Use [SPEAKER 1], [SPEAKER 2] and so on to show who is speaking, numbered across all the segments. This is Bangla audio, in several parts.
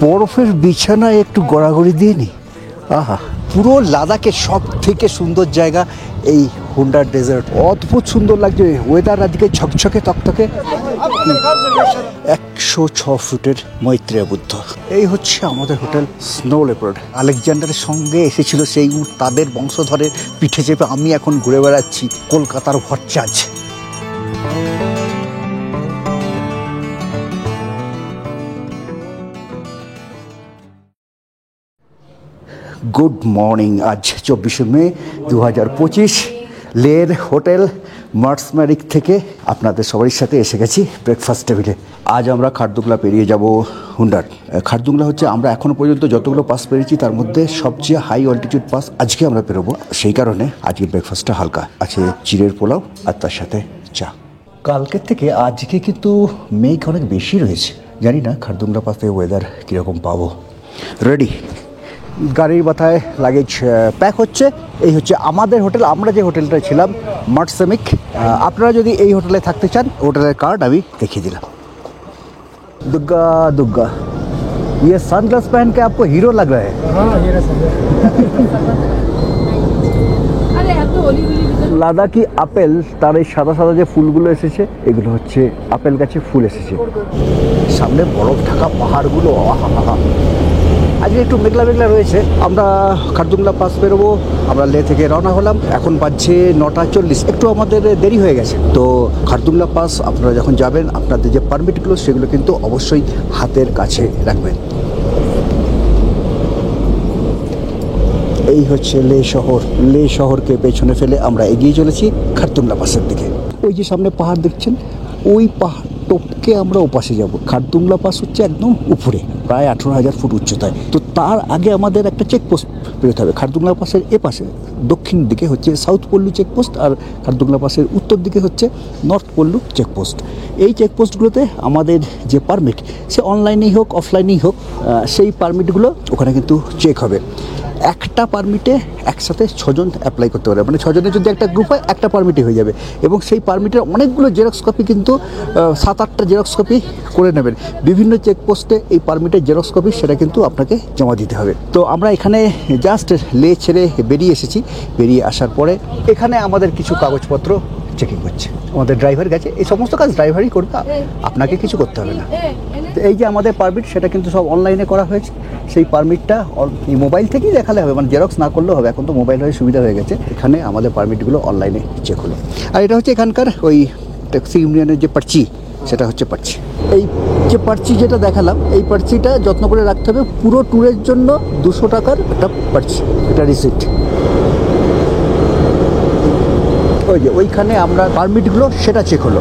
[SPEAKER 1] বরফের বিছানায় একটু গড়াগড়ি দিয়ে নি। আহা, পুরো লাদাখের সব থেকে সুন্দর জায়গা এই হুন্ডার ডেজার্ট। অদ্ভুত সুন্দর লাগছে, ওয়েদার আজকে ঝকঝকে তকতকে। 106 ফুটের মৈত্রেয় বুদ্ধ। এই হচ্ছে আমাদের হোটেল স্নো লেপার্ড। আলেকজান্ডারের সঙ্গে এসেছিল সেই উট, তাদের বংশধরের পিঠে চেপে আমি এখন ঘুরে বেড়াচ্ছি কলকাতার ভরচাজ। Good morning. আজ 24শে মে 2025, লের হোটেল মার্সমারিক থেকে আপনাদের সবারই সাথে এসে গেছি ব্রেকফাস্ট টেবিলে। আজ আমরা খারদুংলা পেরিয়ে যাব হুন্ডার। খারদুংলা হচ্ছে আমরা এখনও পর্যন্ত যতগুলো পাস পেরিয়েছি তার মধ্যে সবচেয়ে হাই অল্টিটিউড পাস আজকে আমরা পেরোবো। সেই কারণে আজকে ব্রেকফাস্টটা হালকা আছে, চিড়ের পোলাও আর তার সাথে চা। কালকের থেকে আজকে কিন্তু মেঘ অনেক বেশি রয়েছে। জানি না খারদুংলা পাসে ওয়েদার কীরকম পাবো। রেডি, গাড়ির মাথায় লাগেজ প্যাক হচ্ছে। এই হচ্ছে আমাদের হোটেল, আমরা যে হোটেলটা ছিলাম মার্সমারিক। আপনারা যদি এই হোটেলে থাকতে চান, হোটেলের কার্ড আমি দেখিয়ে দিলাম। दुर्गा दुर्गा, ये सनग्लास पहन के आपको हीरो लग रहा है। লাদাখি আপেল, তার এই সাদা সাদা যে ফুলগুলো এসেছে এগুলো হচ্ছে আপেল গাছে ফুল এসেছে। সামনে বরফ ঢাকা পাহাড়গুলো, আহা। আজকে একটু মেঘলা মেঘলা রয়েছে। আমরা খারদুংলা পাস বেরোবো। আমরা লে থেকে রওনা হলাম, এখন বাজছে 9:40। একটু আমাদের দেরি হয়ে গেছে। তো খারদুংলা পাস আপনারা যখন যাবেন, আপনাদের যে পারমিটগুলো সেগুলো কিন্তু অবশ্যই হাতের কাছে রাখবেন। এই হচ্ছে লে শহর। লে শহরকে পেছনে ফেলে আমরা এগিয়ে চলেছি খারদুংলা পাসের দিকে। ওই যে সামনে পাহাড় দেখছেন, ওই পাহাড় টপকে আমরা ওপাশে যাব। খারদুংলা পাস হচ্ছে একদম উপরে, প্রায় 18,000 ফুট উচ্চতায়। তো তার আগে আমাদের একটা চেকপোস্ট পেরোতে হবে। খারদুংলা পাসের এপাশে দক্ষিণ দিকে হচ্ছে সাউথ পল্লু চেকপোস্ট, আর খারদুংলা পাসের উত্তর দিকে হচ্ছে নর্থ পল্লু চেকপোস্ট। এই চেকপোস্টগুলোতে আমাদের যে পারমিট, সে অনলাইনেই হোক অফলাইনেই হোক, সেই পারমিটগুলো ওখানে কিন্তু চেক হবে। একটা পারমিটে একসাথে 6 জন অ্যাপ্লাই করতে পারে, মানে 6 জনের যদি একটা গ্রুপ হয় একটা পারমিটে হয়ে যাবে। এবং সেই পারমিটের অনেকগুলো জেরক্স কপি কিন্তু 7-8টা জেরক্স কপি করে নেবেন। বিভিন্ন চেকপোস্টে এই পারমিটের জেরক্স কপি সেটা কিন্তু আপনাকে জমা দিতে হবে। তো আমরা এখানে জাস্ট লে ছেড়ে বেরিয়ে এসেছি। বেরিয়ে আসার পরে এখানে আমাদের কিছু কাগজপত্র চেকিং হচ্ছে। আমাদের ড্রাইভার গেছে, এই সমস্ত কাজ ড্রাইভারই করবে, আপনাকে কিছু করতে হবে না। তো এই যে আমাদের পারমিট, সেটা কিন্তু সব অনলাইনে করা হয়েছে। সেই পারমিটটা এই মোবাইল থেকেই দেখালে হবে, মানে জেরক্স না করলেও হবে। এখন তো মোবাইল হয়ে সুবিধা হয়ে গেছে। এখানে আমাদের পারমিটগুলো অনলাইনে চেক হলো। আর এটা হচ্ছে এখানকার ওই ট্যাক্সি ইউনিয়নের যে পার্চি, সেটা হচ্ছে পার্চি। এই যে পার্চি যেটা দেখালাম, এই পার্চিটা যত্ন করে রাখতে হবে। পুরো ট্যুরের জন্য 200 টাকার একটা পার্চি, এটা রিসিপ্ট। ওই যে ওইখানে আমরা পারমিটগুলো সেটা চেক হলো।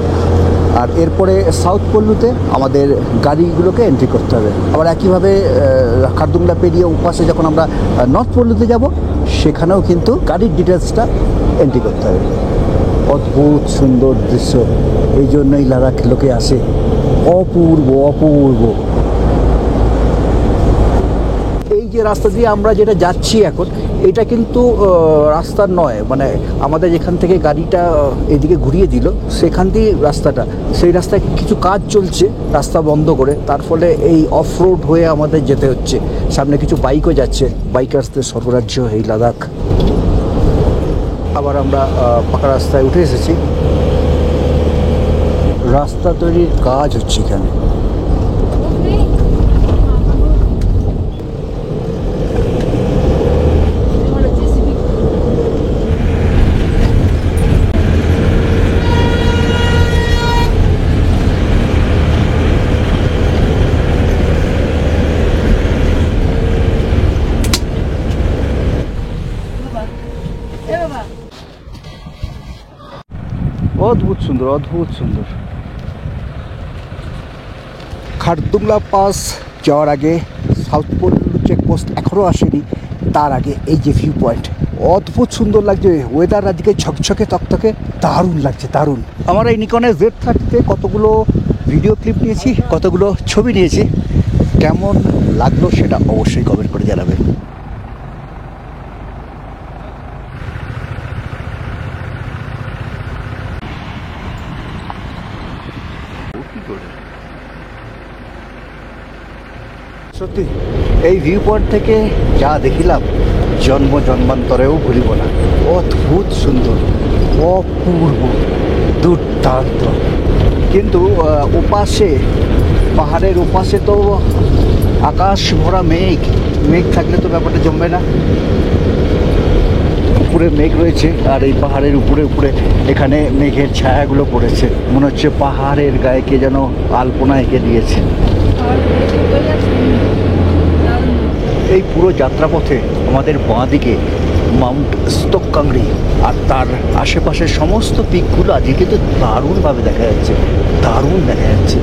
[SPEAKER 1] আর এরপরে সাউথ পল্লুতে আমাদের গাড়িগুলোকে এন্ট্রি করতে হবে। আবার একইভাবে খারদুংলা পেরিয়ে উপাসে যখন আমরা নর্থ পল্লুতে যাব, সেখানেও কিন্তু গাড়ির ডিটেলসটা এন্ট্রি করতে হবে। অদ্ভুত সুন্দর দৃশ্য, এই জন্যই লাদাখ লোকে আসে। অপূর্ব অপূর্ব। এই যে রাস্তা দিয়ে আমরা যেটা যাচ্ছি এখন, এটা কিন্তু রাস্তা নয়, মানে আমাদের যেখান থেকে গাড়িটা এদিকে ঘুরিয়ে দিল সেখান দিয়ে রাস্তাটা, সেই রাস্তায় কিছু কাজ চলছে রাস্তা বন্ধ করে। তার ফলে এই অফ রোড হয়ে আমাদের যেতে হচ্ছে। সামনে কিছু বাইকও যাচ্ছে, বাইকার্সদের স্বর্গরাজ্য এই লাদাখ। আবার আমরা পাকা রাস্তায় উঠে এসেছি। রাস্তা তৈরির কাজ হচ্ছে এখানে। অদ্ভুত সুন্দর, অদ্ভুত সুন্দর। খারদুংলা পাস যাওয়ার আগে সাউথ পল্লু চেকপোস্ট এখনও আসেনি। তার আগে এই যে ভিউ পয়েন্ট, অদ্ভুত সুন্দর লাগছে। ওয়েদার আজকে ঝকঝকে তকতকে, দারুণ লাগছে, দারুণ। আমার এই নিকনের Z30-তে কতগুলো ভিডিও ক্লিপ নিয়েছি, কতগুলো ছবি নিয়েছি। কেমন লাগলো সেটা অবশ্যই কমেন্ট করে জানাবেন। সত্যি এই ভিউ পয়েন্ট থেকে যা দেখিলাম জন্ম জন্মান্তরেও ভুলিব না। অদ্ভুত সুন্দর, অপূর্ব, দুর্দান্ত। কিন্তু ওপাশে, পাহাড়ের ওপাশে তো আকাশ ভরা মেঘ। মেঘ থাকলে তো ব্যাপারটা জমবে না। উপরে মেঘ রয়েছে আর এই পাহাড়ের উপরে উপরে এখানে মেঘের ছায়াগুলো পড়েছে। মনে হচ্ছে পাহাড়ের গায়ে কে যেন আলপনা এঁকে দিয়েছে। এই পুরো যাত্রাপথে আমাদের বাঁ দিকে মাউন্ট স্তোক্কাংরি আর তার আশেপাশের সমস্ত পিকগুলো আজকে কিন্তু দারুণভাবে দেখা যাচ্ছে, দারুণ দেখা যাচ্ছে।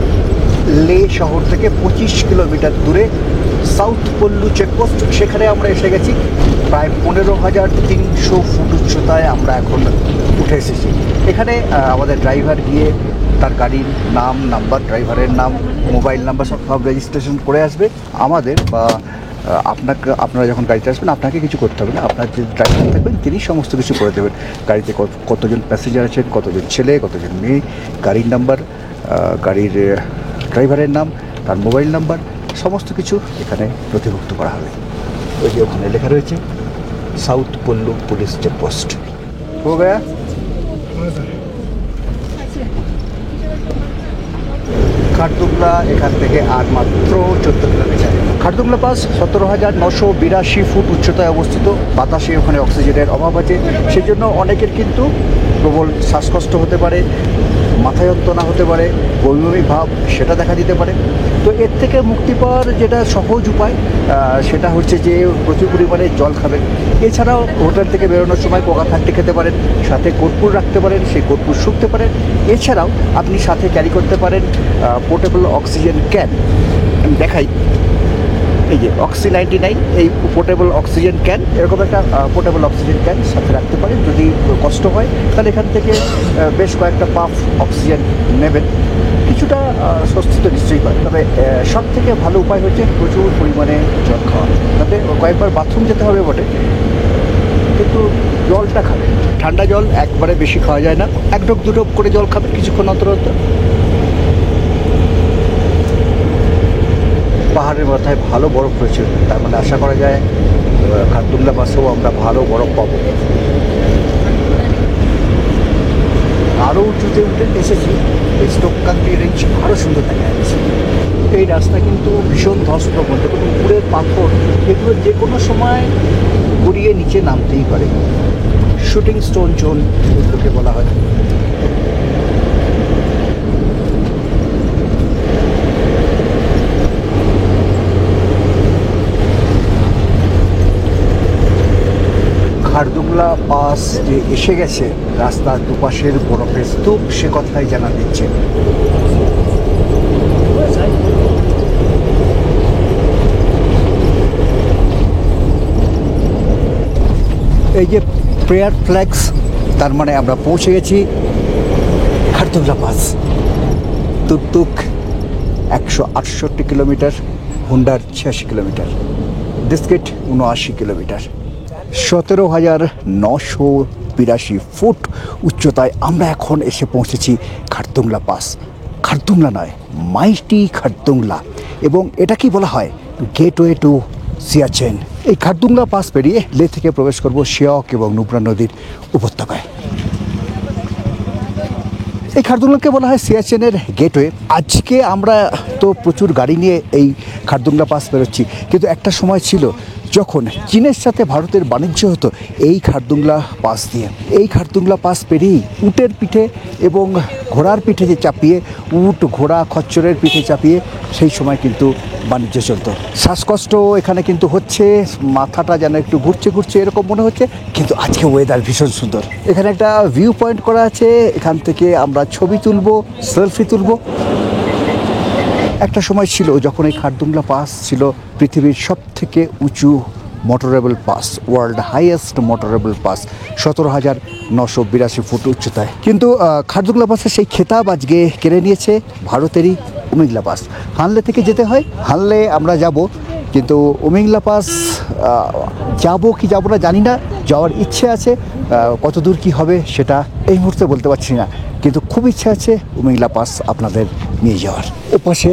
[SPEAKER 1] লে শহর থেকে 25 কিলোমিটার দূরে সাউথ পল্লু চেকপোস্ট, সেখানে আমরা এসে গেছি। প্রায় 15,300 ফুট উচ্চতায় আমরা এখন উঠে এসেছি। এখানে আমাদের ড্রাইভার গিয়ে তার গাড়ির নাম, নাম্বার, ড্রাইভারের নাম, মোবাইল নাম্বার সব রেজিস্ট্রেশন করে আসবে। আমাদের বা আপনারা যখন গাড়িতে আসবেন আপনাকে কিছু করতে হবে না, আপনার যে ড্রাইভার থাকবেন তিনি সমস্ত কিছু করে দেবেন। গাড়িতে কতজন প্যাসেঞ্জার আছেন, কতজন ছেলে, কতজন মেয়ে, গাড়ির নাম্বার, গাড়ির ড্রাইভারের নাম, তার মোবাইল নাম্বার, সমস্ত কিছু এখানে নথিভুক্ত করা হবে। ওই যে ওখানে লেখা রয়েছে সাউথ পল্লু পুলিশ চেকপোস্ট। হো গয়া। খারদুংলা এখান থেকে আর মাত্র 14 কিলোমিটার। খারদুংলা পাস 17,982 ফুট উচ্চতায় অবস্থিত। বাতাসে ওখানে অক্সিজেনের অভাব আছে, সেই জন্য অনেকের কিন্তু প্রবল শ্বাসকষ্ট হতে পারে, মাথা যন্ত্রণা হতে পারে, বমি ভাব সেটা দেখা দিতে পারে। তো এর থেকে মুক্তি পাওয়ার যেটা সহজ উপায় সেটা হচ্ছে যে প্রচুর পরিমাণে জল খাবেন। এছাড়াও হোটেল থেকে বেরোনোর সময় কোকা থার্টি খেতে পারেন, সাথে কর্পূর রাখতে পারেন, সেই কর্পূর শুকতে পারেন। এছাড়াও আপনি সাথে ক্যারি করতে পারেন পোর্টেবল অক্সিজেন ক্যান। আমি দেখাই, এই যে অক্সি 99, এই পোর্টেবল অক্সিজেন ক্যান, এরকম একটা পোর্টেবল অক্সিজেন ক্যান সাথে রাখতে পারেন। যদি কষ্ট হয় তাহলে এখান থেকে বেশ কয়েকটা পাফ অক্সিজেন নেবেন। কিছুটা স্বস্তি তো নিশ্চয়ই পায়, তবে সব থেকে ভালো উপায় হচ্ছে প্রচুর পরিমাণে জল খাওয়া। তাতে কয়েকবার বাথরুম যেতে হবে বটে, কিন্তু জলটা খাবেন। ঠান্ডা জল একবারে বেশি খাওয়া যায় না, এক ঢোক দু ঢোক করে জল খাবেন কিছুক্ষণ অন্তর অন্তর। পাহাড়ের মাথায় ভালো বরফ রয়েছে, তার মানে আশা করা যায় খারদুংলা পাসেও আমরা ভালো বরফ পাবো। আরও উঁচুতে উঠে এসেছি, এই স্তোক্কাংরি রেঞ্জ আরও সুন্দর দেখা যাচ্ছে। এই রাস্তা কিন্তু ভীষণ ধসপ্রবণ, দেখুন উপরের পাথর, এগুলো যে কোনো সময় গড়িয়ে নিচে নামতেই পারে। শুটিং স্টোন জোন এগুলোকে বলা হয়। খারদুংলা পাস যে এসে গেছে, রাস্তার দুপাশের বরফের স্তূপ সে কথাই জানা দিচ্ছে। এই যে প্রেয়ার ফ্ল্যাগস, তার মানে আমরা পৌঁছে গেছি Khardungla pass. Turtuk 168 kilometre, Hunder 86 kilometre, Diskit 79 kilometre. 17,982 foot উচ্চতায় আমরা এখন এসে পৌঁছেছি খারদুংলা পাস। খারদুংলা নয়, মাইটি খারদুংলা, এবং এটা কি বলা হয় গেটওয়ে টু সিয়াচেন। এই খারদুংলা পাস পেরিয়ে লে থেকে প্রবেশ করব শিয়ক এবং নুব্রা নদীর উপত্যকায়। এই খারদুংলাকে বলা হয় সিয়াচেনের গেটওয়ে। আজকে আমরা তো প্রচুর গাড়ি নিয়ে এই খারদুংলা পাস পেরোচ্ছি, কিন্তু একটা সময় ছিল যখন চীনের সাথে ভারতের বাণিজ্য হতো এই খারদুংলা পাস দিয়ে। এই খারদুংলা পাস পেরিয়েই উটের পিঠে এবং ঘোড়ার পিঠে যে চাপিয়ে, উট ঘোড়া খচ্চরের পিঠে চাপিয়ে সেই সময় কিন্তু বাণিজ্য চলতো। শ্বাসকষ্ট এখানে কিন্তু হচ্ছে, মাথাটা যেন একটু ঘুরছে ঘুরছে এরকম মনে হচ্ছে, কিন্তু আজকে ওয়েদার ভীষণ সুন্দর। এখানে একটা ভিউ পয়েন্ট করা আছে, এখান থেকে আমরা ছবি তুলবো, সেলফি তুলবো। একটা সময় ছিল যখন এই খারদুংলা পাস ছিল পৃথিবীর সব থেকে উঁচু motorable pass, world highest motorable pass, 17,982 foot উচ্চতায়। কিন্তু খারদুংলা পাসের সেই খেতাব আজকে কেড়ে নিয়েছে ভারতেরই উমিংলা পাস। হানলে থেকে যেতে হয়, হানলে আমরা যাব, কিন্তু উমিংলা পাস যাব কি যাব না জানি না, যাওয়ার ইচ্ছে আছে। কত দূর কী হবে সেটা এই মুহূর্তে বলতে পারছি না, কিন্তু খুব ইচ্ছে আছে উমিংলা পাস আপনাদের নিয়ে যাওয়ার। ওপাশে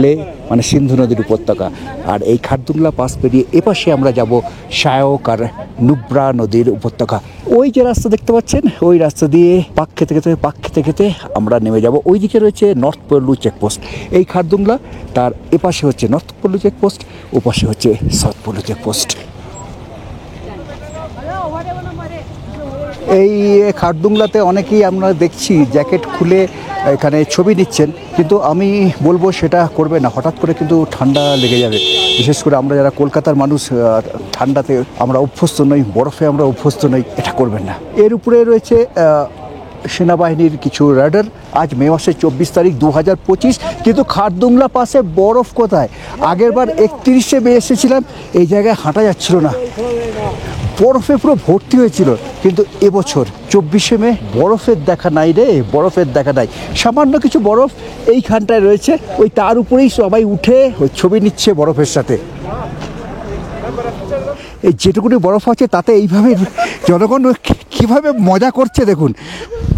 [SPEAKER 1] লে মানে সিন্ধু নদীর উপত্যকা। আর এই খারদুংলা পাস পেরিয়ে এপাশে আমরা যাব শায়ক আর নুব্রা নদীর উপত্যকা। ওই যে রাস্তা দেখতে পাচ্ছেন, ওই রাস্তা দিয়ে পাক খেতে খেতে আমরা নেমে যাব। ওই দিকে রয়েছে নর্থ পল্লু চেকপোস্ট। এই খারদুংলা, তার এপাশে হচ্ছে নর্থ পল্লু চেকপোস্ট, ওপাশে হচ্ছে সাউথ পল্লু চেকপোস্ট। এই খারদুংলাতে অনেকেই আমরা দেখছি জ্যাকেট খুলে এখানে ছবি নিচ্ছেন, কিন্তু আমি বলবো সেটা করবে না। হঠাৎ করে কিন্তু ঠান্ডা লেগে যাবে, বিশেষ করে আমরা যারা কলকাতার মানুষ, ঠান্ডাতে আমরা অভ্যস্ত নই, বরফে আমরা অভ্যস্ত নই, এটা করবেন না। এর উপরে রয়েছে সেনাবাহিনীর কিছু রাডার। আজ মে মাসের 24 তারিখ 2025, কিন্তু খারদুংলা পাশে বরফ কোথায়? আগের বার 31শে মে এসেছিলাম, এই জায়গায় হাঁটা যাচ্ছিল না, বরফে পুরো ভর্তি হয়েছিল। কিন্তু এবছর 24শে মে বরফের দেখা নাই রে, বরফের দেখা নাই। সামান্য কিছু বরফ এইখানটায় রয়েছে, ওই তার উপরেই সবাই উঠে ওই ছবি নিচ্ছে বরফের সাথে। এই যেটুকুনি বরফ আছে তাতে এইভাবে জনগণ কীভাবে মজা করছে দেখুন।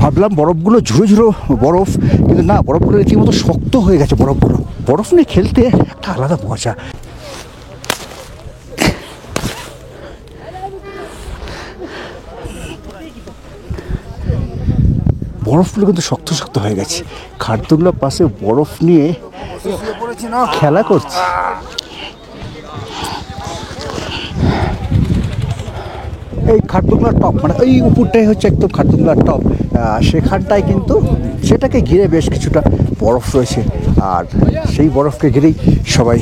[SPEAKER 1] ভাবলাম বরফগুলো ঝুড়ো ঝুড়ো বরফ, কিন্তু না, বরফগুলো রীতিমতো শক্ত হয়ে গেছে। বরফগুলো, বরফ নিয়ে খেলতে একটা আলাদা মজা। বরফগুলো কিন্তু শক্ত শক্ত হয়ে গেছে। খারদুংলা পাশে বরফ নিয়ে খেলা করছে। এই খারদুংলার টপ, মানে এই উপরটাই হচ্ছে একদম খারদুংলার টপ। সেখানটায় কিন্তু সেটাকে ঘিরে বেশ কিছুটা বরফ রয়েছে, আর সেই বরফকে ঘিরেই সবাই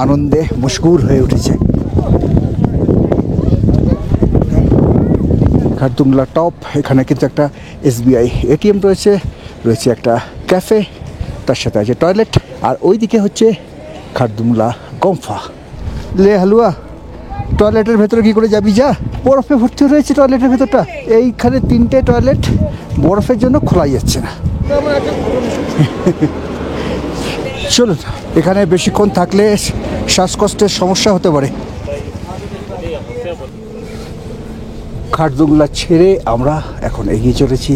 [SPEAKER 1] আনন্দে মশগুল হয়ে উঠেছে। খারদুংলা টপ, এখানে কিন্তু একটা SBI ATM রয়েছে, রয়েছে একটা ক্যাফে, তার সাথে আছে টয়লেট। আর ওই দিকে হচ্ছে খারদুংলা গম্ফা। লে হালুয়া, টয়লেটের ভেতরে কী করে যাবি? যা, বরফে ভর্তি রয়েছে টয়লেটের ভেতরটা। এইখানে 3টে টয়লেট বরফের জন্য খোলা যাচ্ছে না। চলুন, এখানে বেশিক্ষণ থাকলে শ্বাসকষ্টের সমস্যা হতে পারে। খারদুংলা ছেড়ে আমরা এখন এগিয়ে চলেছি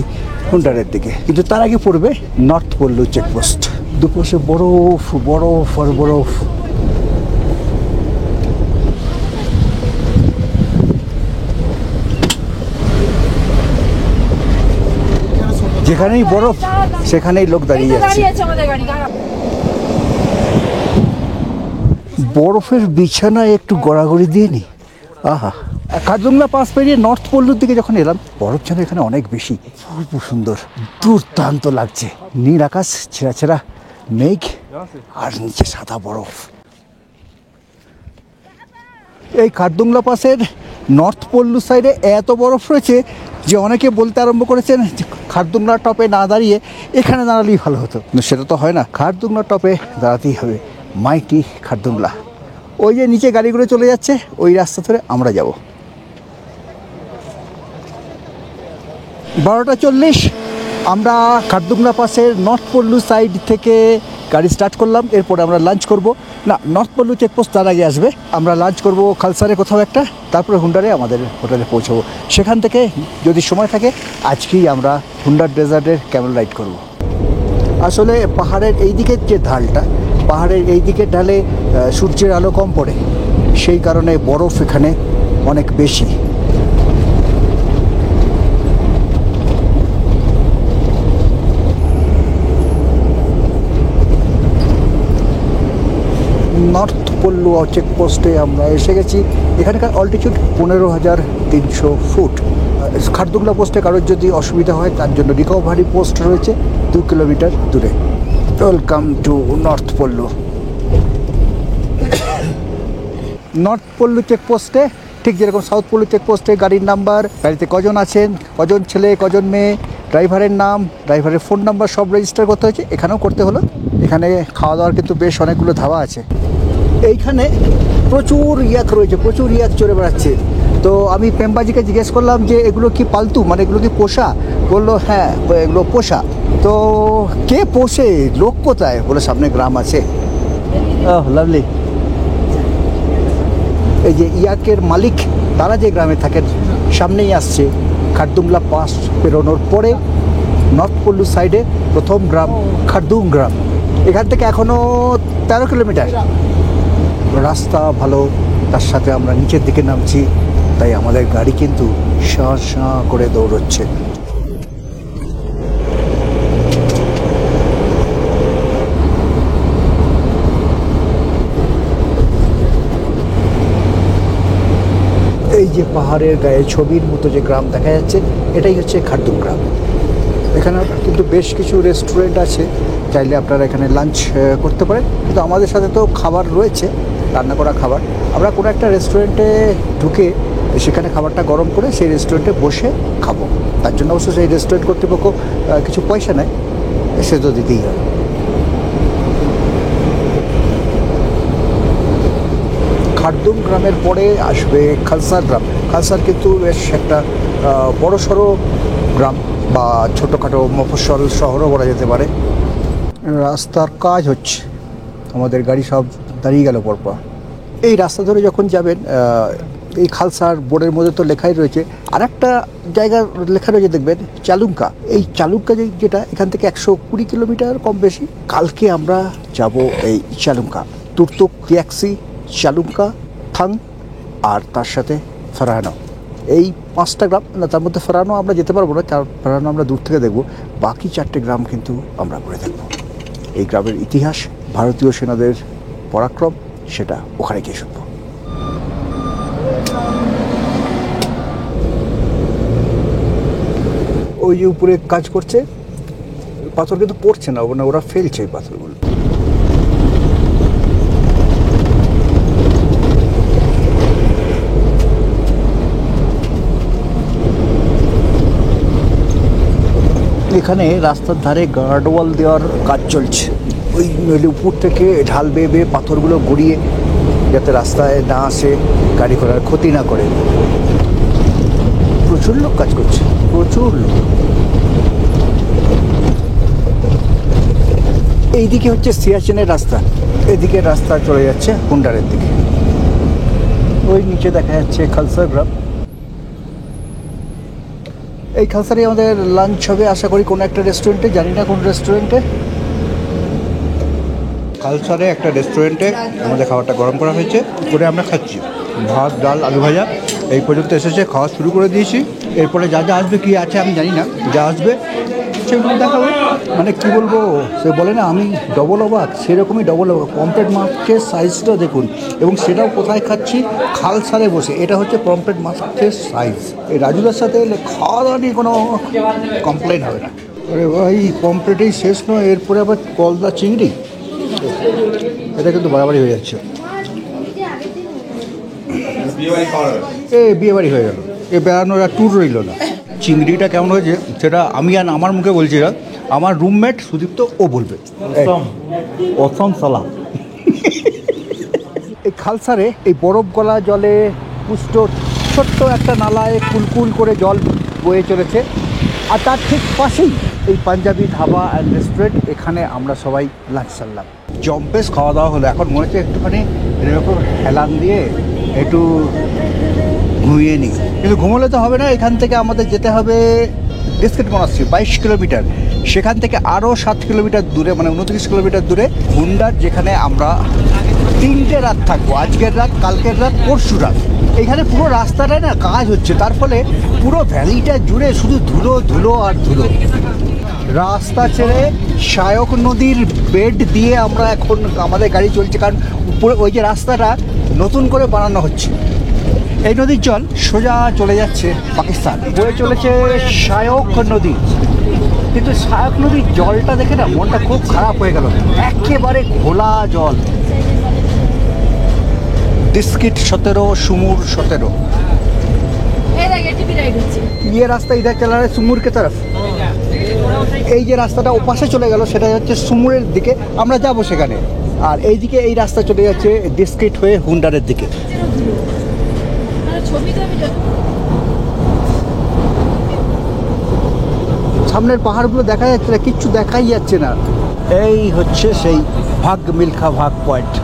[SPEAKER 1] হুন্ডারের দিকে, কিন্তু তার আগে পড়বে নর্থ পল্লু চেকপোস্ট। দুপাশে বরফ, বরফ আর বরফ। যেখানেই বরফ সেখানেই লোক দাঁড়িয়ে যাচ্ছে। বরফের বিছানায় একটু গড়াগড়ি দিয়ে নি। আহা, খারদুংলা পাস পেরিয়ে নর্থ পল্লুর দিকে যখন এলাম, বরফ যেন এখানে অনেক বেশি। খুব সুন্দর, দুর্দান্ত লাগছে। নীল আকাশ, ছেঁড়া ছেঁড়া মেঘ, আর নিচে সাদা বরফ। এই খারদুংলা পাসের নর্থ পল্লু সাইডে এত বরফ রয়েছে যে অনেকে বলতে আরম্ভ করেছেন খারদুংলা টপে না দাঁড়িয়ে এখানে দাঁড়ালেই ভালো হতো, কিন্তু সেটা তো হয় না। খারদুংলা টপে দাঁড়াতেই হবে। মাইটি খারদুংলা। ওই যে নিচে গাড়িগুলো চলে যাচ্ছে, ওই রাস্তা ধরে আমরা যাব। 12:40 আমরা খারদুংলা পাসের নর্থ পল্লু সাইড থেকে গাড়ি স্টার্ট করলাম। এরপরে আমরা লাঞ্চ করব, না, নর্থ পল্লু চেকপোস্ট তার আগে আসবে। আমরা লাঞ্চ করব খালসারে কোথাও একটা, তারপরে হুন্ডারে আমাদের হোটেলে পৌঁছবো। সেখান থেকে যদি সময় থাকে আজকেই আমরা হুন্ডার ডেজার্টের ক্যামেল রাইড করব। আসলে পাহাড়ের এই দিকের যে ঢালটা, পাহাড়ের এই দিকের ঢালে সূর্যের আলো কম পড়ে, সেই কারণে বরফ এখানে অনেক বেশি। নর্থ পল্লু চেকপোস্টে আমরা এসে গেছি। এখানকার অল্টিটিউড 15,300 ফুট। খারদুংলা পোস্টে কারোর যদি অসুবিধা হয় তার জন্য রিকভারি পোস্ট রয়েছে 2 কিলোমিটার দূরে। Welcome to north Pullu. North Pullu চেকপোস্টে ঠিক যেরকম সাউথ পল্লু চেকপোস্টে গাড়ির নাম্বার, গাড়িতে কজন আছেন, কজন ছেলে কজন মেয়ে, ড্রাইভারের নাম, ড্রাইভারের ফোন নাম্বার সব রেজিস্টার করতে হয়েছে, এখানেও করতে হলো। এখানে খাওয়া দাওয়ার কিন্তু বেশ অনেকগুলো ধাবা আছে। এইখানে প্রচুর ইয়াক রয়েছে, প্রচুর ইয়াক চড়ে বেড়াচ্ছে। তো আমি পেম্বাজিকে জিজ্ঞেস করলাম যে এগুলো কি পালতু, মানে এগুলো কি পোষা? বললো হ্যাঁ এগুলো পোষা। তো কে পোষে, লোক কোথায়? বলে সামনে গ্রাম আছে। লাভলি। এই যে ইয়াকের মালিক, তারা যে গ্রামে থাকেন সামনেই আসছে। খারদুংলা পাস পেরোনোর পরে নর্থ পল্লু সাইডে প্রথম গ্রাম খারদুং গ্রাম। এখান থেকে এখনও 13 কিলোমিটার। রাস্তা ভালো, তার সাথে আমরা নিচের দিকে নামছি, তাই আমাদের গাড়ি কিন্তু শাঁ শাঁ করে দৌড়চ্ছে। এই যে পাহাড়ের গায়ে ছবির মতো যে গ্রাম দেখা যাচ্ছে, এটাই হচ্ছে খারদুম গ্রাম। এখানে কিন্তু বেশ কিছু রেস্টুরেন্ট আছে, চাইলে আপনারা এখানে লাঞ্চ করতে পারেন। কিন্তু আমাদের সাথে তো খাবার রয়েছে, রান্না করা খাবার। আমরা কোনো একটা রেস্টুরেন্টে ঢুকে সেখানে খাবারটা গরম করে সেই রেস্টুরেন্টে বসে খাবো। তার জন্য অবশ্য সেই রেস্টুরেন্ট কর্তৃপক্ষ কিছু পয়সা নেয়, সে তো দিতেই হবে। খারদুম গ্রামের পরে আসবে খালসার গ্রাম। খালসার কিন্তু বেশ একটা বড়সড় গ্রাম বা ছোটোখাটো মফস্বল শহরও বলা যেতে পারে। রাস্তার কাজ হচ্ছে, আমাদের গাড়ি সব দাঁড়িয়ে গেল পরপর। এই রাস্তা ধরে যখন যাবেন, এই খালসার বোর্ডের মধ্যে তো লেখাই রয়েছে, আর একটা জায়গা লেখা রয়েছে দেখবেন চালুঙ্কা। এই চালুঙ্কা যেটা এখান থেকে 120 কিলোমিটার কম বেশি। কালকে আমরা যাব এই চালুঙ্কা, তুর্তুক, টিয়াক্সি, চালুঙ্কা, থাং আর তার সাথে ফারহানো। এই 5টা গ্রাম না, তার মধ্যে ফারহানো আমরা যেতে পারবো না, ফারহানো আমরা দূর থেকে দেখব। বাকি 4টে গ্রাম কিন্তু আমরা ঘুরে দেখব। এই গ্রামের ইতিহাস, ভারতীয় সেনাদের পরাক্রম, সেটা ওখানে গিয়ে শুনব। ওই যে উপরে কাজ করছে, পাথর কিন্তু পড়ছে না, ওরা ফেলছে এই পাথরগুলো। এখানে রাস্তার ধারে গার্ডওয়াল দেওয়ার কাজ চলছে। ওই উপর থেকে ঢাল বেয়ে বেয়ে পাথরগুলো গড়িয়ে যাতে রাস্তায় না আসে, গাড়ি ঘোড়ার ক্ষতি না করে। প্রচুর লোক কাজ করছে, প্রচুর লোক। এইদিকে হচ্ছে সিয়াচেনের রাস্তা, এদিকে রাস্তা চলে যাচ্ছে হুন্ডারের দিকে। ওই নিচে দেখা যাচ্ছে খালসার গ্রাম। এই খালসারে আমাদের লাঞ্চ হবে আশা করি কোনো একটা রেস্টুরেন্টে, জানি না কোন রেস্টুরেন্টে। খালসারে একটা রেস্টুরেন্টে আমাদের খাবারটা গরম করা হয়েছে, করে আমরা খাচ্ছি। ভাত, ডাল, আলু ভাজা এই পর্যন্ত এসেছে, খাওয়া শুরু করে দিয়েছি। এরপরে যা যা আসবে, কী আছে আমি জানি না, যা আসবে সেগুলো দেখাবো। মানে কী বলবো, সে বলে না আমি ডবল অবাক, সেরকমই ডবল অবাক। পমফ্রেট মাছের সাইজটা দেখুন, এবং সেটাও কোথায় খাচ্ছি, খালসারে বসে। এটা হচ্ছে পমফ্রেট মাছের সাইজ। এই রাজুদার সাথে এলে খাওয়া দাওয়া নিয়ে কোনো কমপ্লেন হবে না। আরে ভাই, পমফ্রেটেই শেষ নয়, এরপরে আবার কলদা চিংড়ি, এটা কিন্তু বাড়াবাড়ি হয়ে যাচ্ছে। বিয়ে বাড়ি হয়ে গেল, বেড়ানোর আর ট্যুর রইল না। চিংড়িটা কেমন হয়েছে সেটা আমি আর আমার মুখে বলছি না, আমার রুমমেট সুদীপ্ত ও বলবে। অসম সালা। এই খালসারে এই বরফ গলা জলে পুষ্ট ছোট্ট একটা নালায় কুলকুল করে জল বয়ে চলেছে, আর তার ঠিক পাশেই এই পাঞ্জাবি ধাবা অ্যান্ড রেস্টুরেন্ট। এখানে আমরা সবাই লাঞ্চ সারলাম, জম্পেস খাওয়া দাওয়া হলো। এখন মনে হচ্ছে একটুখানি এরকম হেলান দিয়ে একটু ঘুমিয়ে নিই, কিন্তু ঘুমোলে তো হবে না। এখান থেকে আমাদের যেতে হবে ডিসকেট মনাস্ট্রি, 22 কিলোমিটার। সেখান থেকে আরও 7 কিলোমিটার দূরে, মানে 29 কিলোমিটার দূরে হুন্ডার, যেখানে আমরা 3টে রাত থাকবো। আজকের রাত, কালকের রাত, পরশু রাত। এখানে পুরো রাস্তাটায় না কাজ হচ্ছে, তার ফলে পুরো ভ্যালিটা জুড়ে শুধু ধুলো ধুলো আর ধুলো। রাস্তা ছেড়ে শায়ক নদীর বেড দিয়ে আমরা এখন আমাদের গাড়ি চলছে, কারণ উপরে ওই যে রাস্তাটা নতুন করে বানানো হচ্ছে। এই নদীর জল সোজা চলে যাচ্ছে পাকিস্তান, বয়ে চলেছে শায়ক নদী। কিন্তু শায়ক নদীর জলটা দেখে না মনটা খুব খারাপ হয়ে গেল, একেবারে ঘোলা জল। डिस्किट 17, सुमूर 17। ये रास्ता इधर चला रहा है सुमूर के तरफ। এই যে রাস্তাটা ওপাশে চলে গেল সেটা হচ্ছে সুমুরের দিকে, আমরা যাবো সেখানে। আর এইদিকে এই রাস্তা চলে যাচ্ছে ডিস্কিট হয়ে হুন্ডারের দিকে। সামনের পাহাড়গুলো দেখা যাচ্ছে না, কিচ্ছু দেখাই যাচ্ছে না। এই হচ্ছে সেই ভাগ মিল্খা ভাগ পয়েন্ট।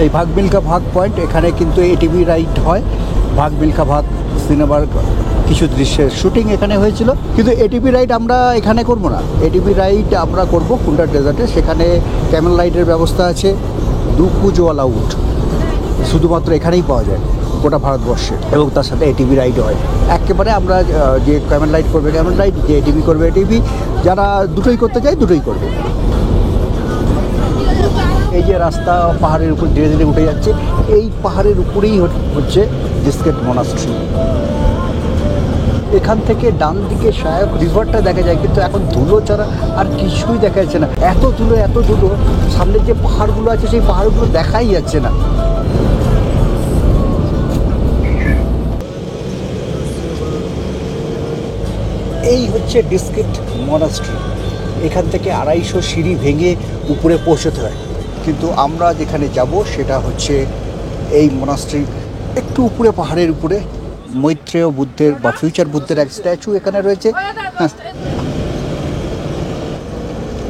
[SPEAKER 1] এই ভাগ মিল্খা ভাগ পয়েন্ট, এখানে কিন্তু এটিভি রাইড হয়। ভাগ মিল্খা ভাগ সিনেমার কিছু দৃশ্যের শুটিং এখানে হয়েছিল। কিন্তু এটিপি রাইড আমরা এখানে করব না, এটিপি রাইড আমরা করব হুন্ডার ডেজার্টে। সেখানে ক্যামেল রাইডের ব্যবস্থা আছে, দুকুজওয়ালা উট শুধুমাত্র এখানেই পাওয়া যায় গোটা ভারতবর্ষে, এবং তার সাথে এটিভি রাইড হয়। একেবারে আমরা যে ক্যামেল রাইড করবে ক্যামেল রাইড, যে এটিভি করবে এটিভি, যারা দুটোই করতে চায় দুটোই করবে। এই যে রাস্তা পাহাড়ের উপর ধীরে ধীরে উঠে যাচ্ছে, এই পাহাড়ের উপরেই হচ্ছে ডিস্কেট মনাস্ট্রি। এখান থেকে ডান দিকে শায়ক রিভারটা দেখা যায়, কিন্তু এখন ধুলো ছাড়া আর কিছুই দেখা যাচ্ছে না। এত ধুলো, সামনে যে পাহাড়গুলো আছে সেই পাহাড়গুলো দেখাই যাচ্ছে না। এই হচ্ছে ডিস্কেট মনাস্ট্রি। এখান থেকে 250 সিঁড়ি ভেঙে উপরে পৌঁছতে হয়, কিন্তু আমরা যেখানে যাব সেটা হচ্ছে এই মনাস্ট্রির একটু উপরে, পাহাড়ের উপরে। মৈত্রেয় বুদ্ধের বা ফিউচার বুদ্ধের এক স্ট্যাচু এখানে রয়েছে।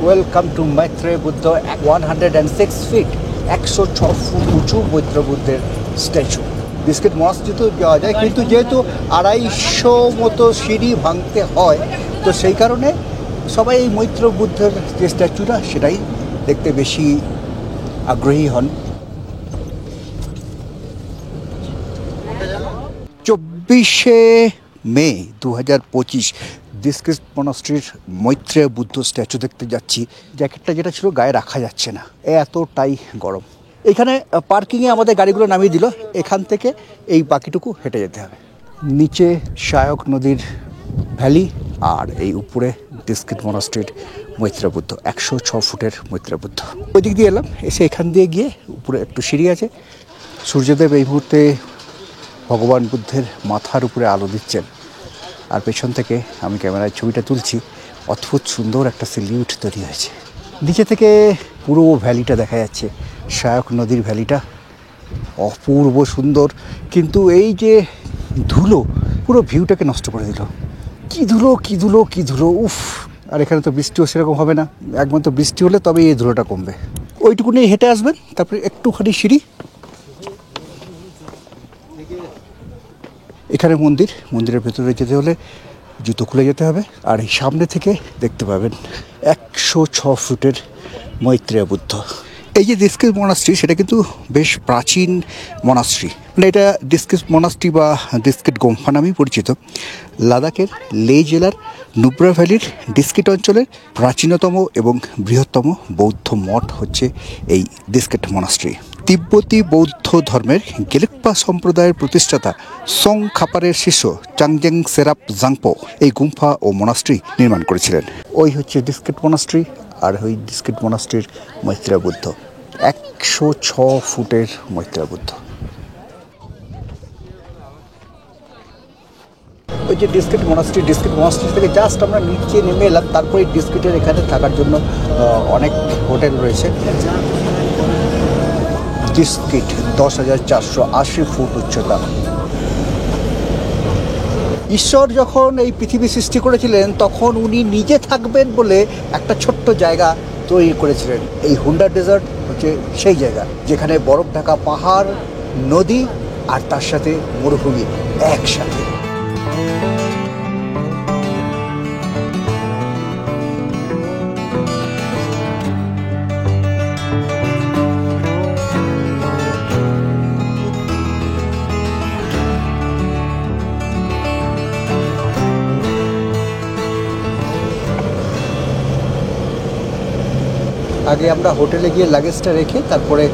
[SPEAKER 1] Welcome to Maitreya Buddha, 106 feet, 106 foot উঁচু মৈত্রেয় বুদ্ধের স্ট্যাচু। ডিস্কেট মনাস্ট্রি তো যাওয়া যায়, কিন্তু যেহেতু 250 মতো সিঁড়ি ভাঙতে হয়, তো সেই কারণে সবাই এই মৈত্রেয় বুদ্ধের যে স্ট্যাচুটা সেটাই দেখতে বেশি আগ্রহী হন। 24শে মে 2025 ডিস্কেট মনাস্ট্রির মৈত্রেয় বুদ্ধ স্ট্যাচু দেখতে যাচ্ছি। জ্যাকেটটা যেটা ছিল গায়ে রাখা যাচ্ছে না, এতটাই গরম। এখানে পার্কিংয়ে আমাদের গাড়িগুলো নামিয়ে দিল, এখান থেকে এই বাকিটুকু হেঁটে যেতে হবে। নিচে শায়ক নদীর ভ্যালি, আর এই উপরে ডিস্কেট মনাস্ট্রির মৈত্রেয় বুদ্ধ, 106 ফুটের মৈত্রেয় বুদ্ধ। ওই দিক দিয়ে এলাম, এসে এখান দিয়ে গিয়ে উপরে একটু সিঁড়ি আছে। সূর্যদেব এই মুহূর্তে ভগবান বুদ্ধের মাথার উপরে আলো দিচ্ছেন, আর পেছন থেকে আমি ক্যামেরায় ছবিটা তুলছি। অদ্ভুত সুন্দর একটা সিলিউট তৈরি হয়েছে। নিচে থেকে পুরো ভ্যালিটা দেখা যাচ্ছে, শায়ক নদীর ভ্যালিটা অপূর্ব সুন্দর। কিন্তু এই যে ধুলো পুরো ভিউটাকে নষ্ট করে দিল। কী ধুলো, উফ! আর এখানে তো বৃষ্টিও সেরকম হবে না, একমাত্র বৃষ্টি হলে তবেই এই ধুলোটা কমবে। ওইটুকুনি হেঁটে আসবেন, তারপরে একটুখানি সিঁড়ি, এখানে মন্দিরের ভেতরে যেতে হলে জুতো খুলে যেতে হবে। আর এই সামনে থেকে দেখতে পাবেন 106 ফুটের মৈত্রেয় বুদ্ধ। এই যে ডিস্কেট মনাস্ট্রি, সেটা কিন্তু বেশ প্রাচীন মনাস্ট্রি। মানে এটা ডিস্কেট মনাস্ট্রি বা ডিস্কেট গোম্ফা নামেই পরিচিত। লাদাখের লে জেলার নুব্রা ভ্যালির ডিস্কেট অঞ্চলের প্রাচীনতম এবং বৃহত্তম বৌদ্ধ মঠ হচ্ছে এই ডিস্কেট মনাস্ট্রি। তিব্বতী বৌদ্ধ ধর্মের গেলেকপা সম্প্রদায়ের প্রতিষ্ঠাতা সং খাপারের শিষ্য চাংজেং সেরাপ জাংপো এই গুম্ফা ও মনাস্ট্রি নির্মাণ করেছিলেন। ওই হচ্ছে ডিস্কেট মনাস্ট্রি, আর ওই ডিস্কেট মনাস্ট্রির মৈত্রেয় বুদ্ধ, 106 ফুটের মৈত্রেয় বুদ্ধ। ওই যে ডিস্কেট মনাস্ট্রি থেকে জাস্ট আমরা নিচে নেমে এলাম। তারপরে ডিস্কেটের এখানে থাকার জন্য অনেক হোটেল রয়েছে। ডিস্কেট 10,480 ফুট উচ্চতা। ঈশ্বর যখন এই পৃথিবী সৃষ্টি করেছিলেন, তখন উনি নিজে থাকবেন বলে একটা ছোট্ট জায়গা তৈরি করেছিলেন। এই হুন্ডার ডেজার্ট হচ্ছে সেই জায়গা, যেখানে বরফ ঢাকা পাহাড়, নদী আর তার সাথে মরুভূমি একসাথে। আগে আমরা হোটেলে গিয়ে লাগেজটা রেখে তারপরে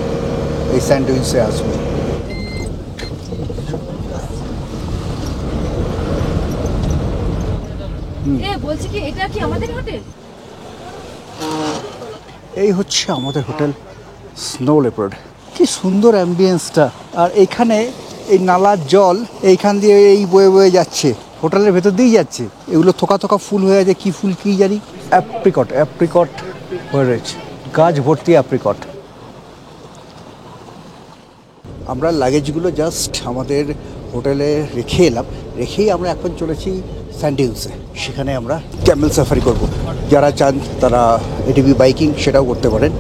[SPEAKER 1] এই স্যান্ডউইচে আসবো।
[SPEAKER 2] বলছি কি, এটা কি আমাদের হোটেল?
[SPEAKER 1] এই হচ্ছে আমাদের হোটেল স্নো লেপার্ড। কি সুন্দর অ্যাম্বিয়েন্সটা। আর এখানে এই নালার জল এইখান দিয়ে এই বয়ে বয়ে যাচ্ছে, হোটেলের ভেতর দিয়েই যাচ্ছে। এগুলো থোকা থোকা ফুল হয়ে আছে, কী ফুল কী জানি। অ্যাপ্রিকট হয়ে রয়েছে, গাছ ভর্তি অ্যাপ্রিকট। আমরা লাগেজগুলো জাস্ট আমাদের হোটেলে রেখে এলাম, রেখেই আমরা এখন চলেছি স্যান্ডহিলসে। সেখানে আমরা ক্যামেল সাফারি করব। যারা চান তারা এটিভি বাইকিং সেটাও করতে পারেন।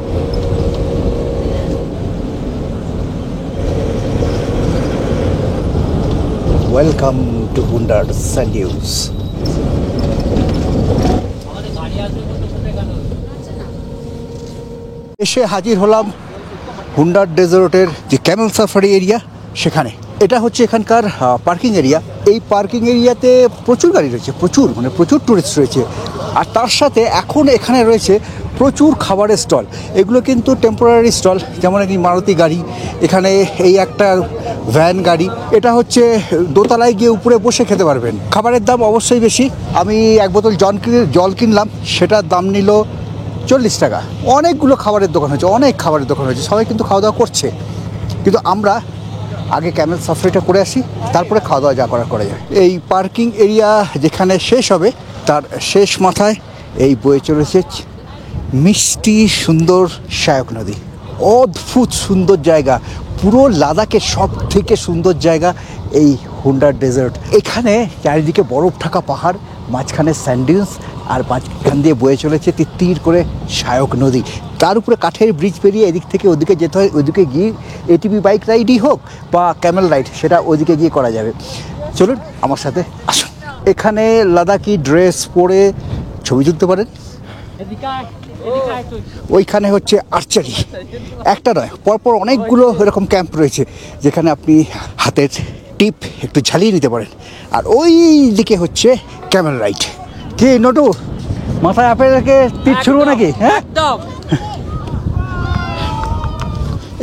[SPEAKER 1] Welcome to Hunder sand dunes. এসে হাজির হলাম হুন্ডার ডেজার্টের যে ক্যামেল সাফারি এরিয়া সেখানে। এটা হচ্ছে এখানকার পার্কিং এরিয়া। এই পার্কিং এরিয়াতে প্রচুর গাড়ি রয়েছে, প্রচুর টুরিস্ট রয়েছে। আর তার সাথে এখন এখানে রয়েছে প্রচুর খাবারের স্টল। এগুলো কিন্তু টেম্পোরারি স্টল, যেমন এই মারুতি গাড়ি, এখানে এই একটা ভ্যান গাড়ি, এটা হচ্ছে দোতলায় গিয়ে উপরে বসে খেতে পারবেন। খাবারের দাম অবশ্যই বেশি। আমি এক বোতল জল কিনলাম, সেটার দাম নিল 40 টাকা। অনেকগুলো খাবারের দোকান হয়েছে, অনেক খাবারের দোকান হয়েছে, সবাই কিন্তু খাওয়া দাওয়া করছে। কিন্তু আমরা আগে ক্যামেল সাফারিটা করে আসি, তারপরে খাওয়া দাওয়া যা করা যায়। এই পার্কিং এরিয়া যেখানে শেষ হবে তার শেষ মাথায় এই বয়ে চলেছে মিষ্টি সুন্দর শায়ক নদী। অদ্ভুত সুন্দর জায়গা, পুরো লাদাখের সব থেকে সুন্দর জায়গা এই হুন্ডার ডেজার্ট। এখানে চারিদিকে বরফ ঢাকা পাহাড়, মাঝখানে স্যান্ডিউস, আর মাঝখান দিয়ে বয়ে চলেছে তিত্তির করে শায়ক নদী। তার উপরে কাঠের ব্রিজ পেরিয়ে এদিক থেকে ওদিকে যেতে হয়। ওদিকে গিয়ে এটিভি বাইক রাইডই হোক বা ক্যামেল রাইড, সেটা ওদিকে গিয়ে করা যাবে। চলুন আমার সাথে আসুন। এখানে লাদাখি ড্রেস পরে ছবি তুলতে পারেন। ওইখানে হচ্ছে আর্চারি, একটা নয়, পরপর অনেকগুলো এরকম ক্যাম্প রয়েছে যেখানে আপনি হাতের টিপ একটু ঝালিয়ে নিতে পারেন। আর ওই দিকে হচ্ছে ক্যামেল রাইড। কি নটু, মাথায় আপেল রেখে তীর ছুড়বো নাকি? হ্যাঁ,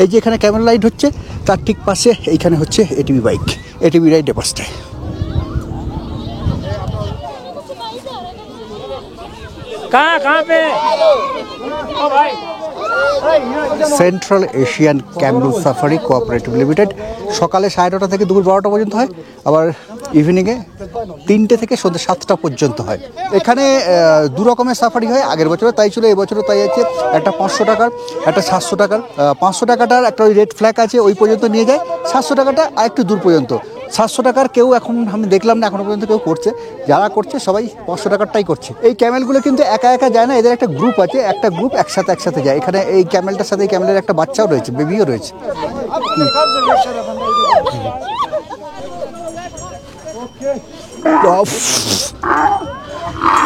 [SPEAKER 1] এই যে এখানে ক্যামেল রাইড হচ্ছে, তার ঠিক পাশে এইখানে হচ্ছে এটিভি বাইক, এটিভি রাইড পাশটায়। Central Asian camel safari cooperative limited. সকালে 9:30 থেকে দুপুর 12টা পর্যন্ত হয়, আবার ইভিনিংয়ে 3টে থেকে সন্ধ্যে 7টা পর্যন্ত হয়। এখানে দু রকমের সাফারি হয়, আগের বছরে তাই ছিল, এবছরও তাই আছে। একটা 500 টাকার, একটা 700 টাকার। 500 টাকাটার একটা ওই রেড ফ্ল্যাগ আছে, ওই পর্যন্ত নিয়ে যায়। 700 টাকাটা আর একটু দূর পর্যন্ত। 700 টাকার কেউ এখন আমি দেখলাম না এখনো পর্যন্ত কেউ করছে। যারা করছে সবাই 500 টাকারটাই করছে। এই ক্যামেলগুলো কিন্তু একা একা যায় না, এদের একটা গ্রুপ আছে, একটা গ্রুপ একসাথে যায়। এখানে এই ক্যামেলটার সাথে এই ক্যামেলের একটা বাচ্চাও রয়েছে, বেবিও রয়েছে।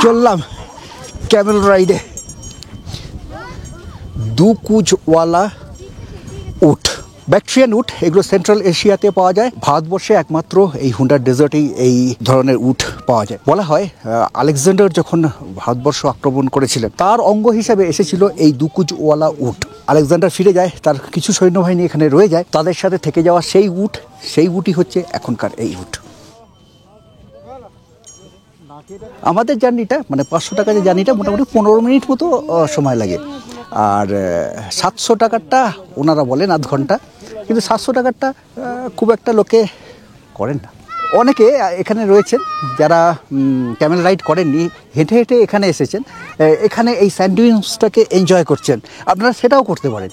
[SPEAKER 1] চললাম ক্যামেল রাইডে। দুকুজওয়ালা উট, ব্যাকট্রিয়ান উট, এগুলো সেন্ট্রাল এশিয়াতে পাওয়া যায়। ভারতবর্ষে একমাত্র এই হুন্ডার ডেজার্টেই এই ধরনের উট পাওয়া যায়। বলা হয় আলেকজান্ডার যখন ভারতবর্ষ আক্রমণ করেছিলেন, তার অঙ্গ হিসাবে এসেছিল এই দুকুজওয়ালা উট। আলেকজান্ডার ফিরে যায়, তার কিছু সৈন্যবাহিনী এখানে রয়ে যায়, তাদের সাথে থেকে যাওয়া সেই উটই হচ্ছে এখনকার এই উট। আমাদের জার্নিটা মানে 500 টাকা যে জার্নিটা, মোটামুটি 15 মিনিট মতো সময় লাগে। আর 700 টাকারটা ওনারা বলেন আধ ঘন্টা, কিন্তু 700 টাকারটা খুব একটা লোকে করেন না। অনেকে এখানে রয়েছেন যারা ক্যামেল রাইড করেননি, হেঁটে হেঁটে এখানে এসেছেন, এখানে এই স্যান্ডউইচটাকে এনজয় করছেন। আপনারা সেটাও করতে পারেন।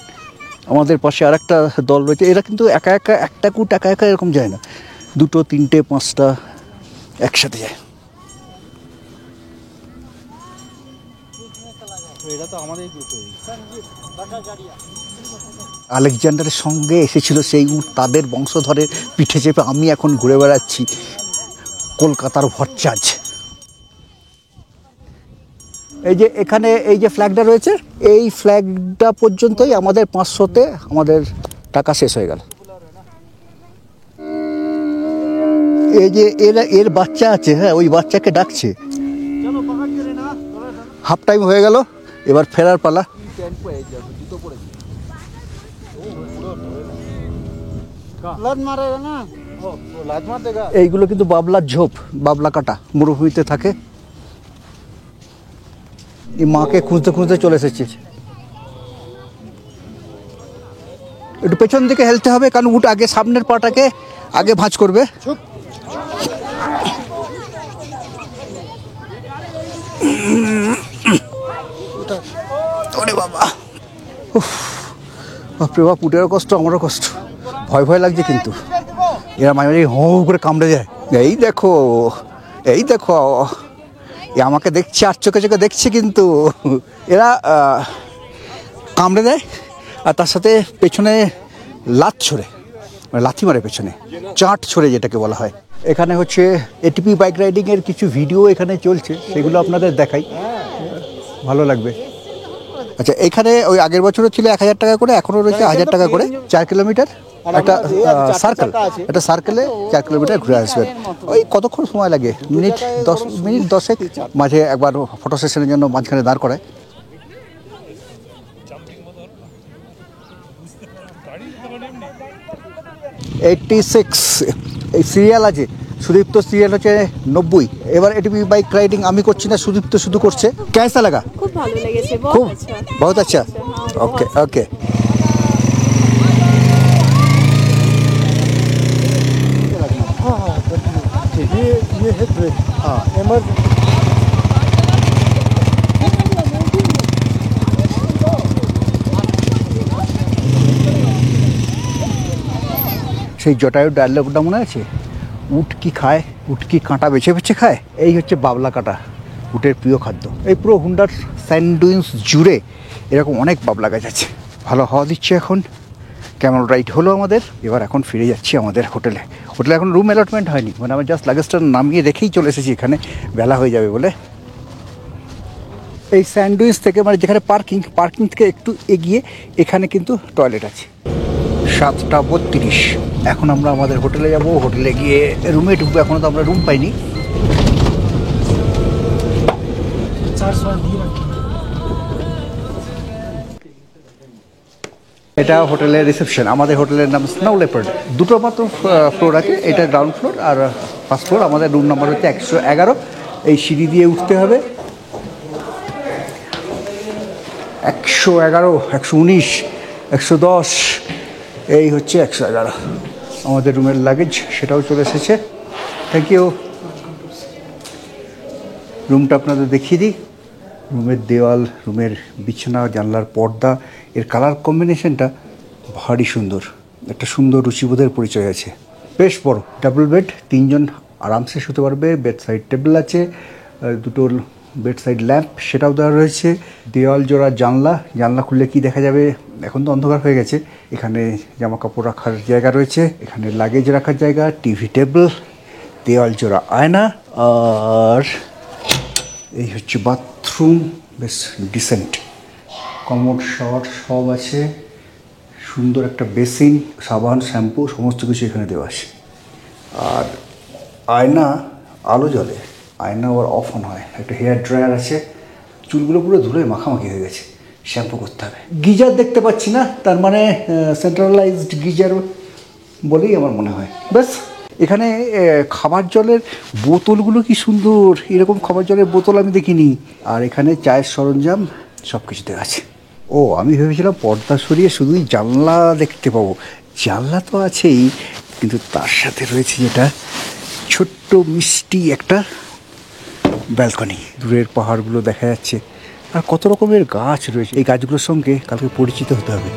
[SPEAKER 1] আমাদের পাশে আর একটা দল রয়েছে, এরা কিন্তু একা একটা কুট একা এরকম যায় না, 2, 3, 5টা একসাথে যায়। আলেকজান্ডারের সঙ্গে এসেছিল সেই উট, তাদের বংশধরের পিঠে চেপে আমি এখন ঘুরে বেড়াচ্ছি কলকাতার ভরচাজ। এই যে এখানে এই যে ফ্ল্যাগটা রয়েছে, এই ফ্ল্যাগটা পর্যন্তই আমাদের 500-তে আমাদের টাকা শেষ হয়ে গেল। এই যে এর বাচ্চা আছে, হ্যাঁ, ওই বাচ্চাকে ডাকছে। হাফ টাইম হয়ে গেল, এবার ফেরার পালা। এইগুলো কিন্তু বাবলার ঝোপ, বাবলা কাটা, মরুভূমিতে থাকে। এই মাকে খুঁজতে খুঁজতে চলে এসেছে। একটু পেছন দিকে হেলতে হবে, কারণ উট আগে সামনের পাটাকে আগে ভাঁজ করবে। ওরে বাবা, বাপরে বাপ, উটেরও কষ্ট, আমারও কষ্ট, ভয় লাগছে। কিন্তু এরা মাঝে হো করে কামড়ে যায়। এই দেখো আমাকে দেখছে, আর চোখে দেখছে, কিন্তু এরা কামড়ে দেয়। আর তার সাথে পেছনে লাত ছড়ে, মানে লাথি মারে পেছনে, চাট ছড়ে যেটাকে বলা হয়। এখানে হচ্ছে এটিপি বাইক রাইডিংয়ের কিছু ভিডিও এখানে চলছে, সেগুলো আপনাদের দেখাই, ভালো লাগবে। আচ্ছা, এখানে ওই আগের বছরও ছিল 1000 টাকা করে, এখনও রয়েছে 1000 টাকা করে। 4 কিলোমিটার একটা সার্কেল, একটা সার্কেলে 4 কিলোমিটার ঘুরে আসবেন। ওই কতক্ষণ সময় লাগে, মিনিট 10 মাঝে একবার ফটো সেশনের জন্য মাঝখানে দাঁড় করায়। 86 এই সিরিয়াল আছে, সুদীপ্ত সিরিয়াল হচ্ছে 90। এবার এটিপি বাইক রাইডিং আমি করছি না, সুদীপ্ত শুধু করছে। কেসা লাগা?
[SPEAKER 3] খুব ভালো লেগেছে,
[SPEAKER 1] খুব,
[SPEAKER 3] বহুত আচ্ছা।
[SPEAKER 1] বহুত আচ্ছা। ওকে ওকে।
[SPEAKER 4] ये है ब्रेक। हाँ, इमरजेंसी।
[SPEAKER 1] সেই জটায়ুর ডায়লগটা মনে আছে, উট কি খায়, উট কি কাঁটা বেছে বেছে খায়। এই হচ্ছে বাবলা কাঁটা, উটের প্রিয় খাদ্য। এই পুরো হুন্ডার স্যান্ডউইচ জুড়ে এরকম অনেক বাবলা গাছ আছে। ভালো হাওয়া দিচ্ছে এখন, ক্যামেল রাইড হলো আমাদের। এবার এখন ফিরে যাচ্ছি আমাদের হোটেলে। হোটেলে এখন রুম অ্যালটমেন্ট হয়নি, মানে আমরা জাস্ট লাগেজটা নামিয়ে রেখেই চলে এসেছি এখানে, বেলা হয়ে যাবে বলে। এই স্যান্ডউইচ থেকে, মানে যেখানে পার্কিং থেকে একটু এগিয়ে এখানে কিন্তু টয়লেট আছে। 7:32, এখন আমরা আমাদের হোটেলে যাব। হোটেলে গিয়ে রুমে ঢুকবো, এখনও তো আমরা রুম পাইনি। এটা হোটেলের রিসেপশন। আমাদের হোটেলের নাম স্নো লেপার্ড। দুটো মাত্র ফ্লোর আছে, এটা গ্রাউন্ড ফ্লোর আর ফার্স্ট ফ্লোর। আমাদের রুম নাম্বার হচ্ছে 111। এই সিঁড়ি দিয়ে উঠতে হবে। 111, 119, 110, এই হচ্ছে 111। আমাদের রুমের লাগেজ সেটাও চলে এসেছে। Thank you. রুমটা আপনাদের দেখিয়ে দিই। রুমের দেওয়াল, রুমের বিছানা, জানলার পর্দা, এর কালার কম্বিনেশনটা ভারী সুন্দর। একটা সুন্দর রুচিবোধের পরিচয় আছে। বেশ বড় ডাবল বেড, 3 জন আরামসে শুতে পারবে। বেড সাইড টেবিল আছে, দুটো বেড সাইড ল্যাম্প সেটাও দেওয়া রয়েছে। দেওয়াল জোড়া জানলা, জানলা খুললে কি দেখা যাবে, এখন তো অন্ধকার হয়ে গেছে। এখানে জামা কাপড় রাখার জায়গা রয়েছে, এখানে লাগেজ রাখার জায়গা, টিভি টেবিল, দেওয়াল জোড়া আয়না, আর এই হচ্ছে বাথরুম। বেশ ডিসেন্ট, কমোড, শাওয়ার সব আছে। সুন্দর একটা বেসিন, সাবান, শ্যাম্পু সমস্ত কিছু এখানে দেওয়া আছে। আর আয়না আলো জ্বলে, আয়না আবার অফ অন হয়। একটা হেয়ার ড্রায়ার আছে। চুলগুলো পুরো ধুলে মাখামাখি হয়ে গেছে, শ্যাম্পু করতে হবে। গিজার দেখতে পাচ্ছি না, তার মানে সেন্ট্রালাইজড গিজার বলেই আমার মনে হয়। ব্যাস, এখানে খাবার জলের বোতলগুলো কি সুন্দর, এরকম খাবার জলের বোতল আমি দেখিনি। আর এখানে চায়ের সরঞ্জাম সব কিছু দেওয়া আছে। ও, আমি ভেবেছিলাম পর্দা সরিয়ে শুধুই জানলা দেখতে পাবো। জানলা তো আছেই, কিন্তু তার সাথে রয়েছে যেটা ছোট্ট মিষ্টি একটা ব্যালকনি। দূরের পাহাড়গুলো দেখা যাচ্ছে, আর কত রকমের গাছ রয়েছে। এই গাছগুলোর সঙ্গে কালকে পরিচিত হতে হবে।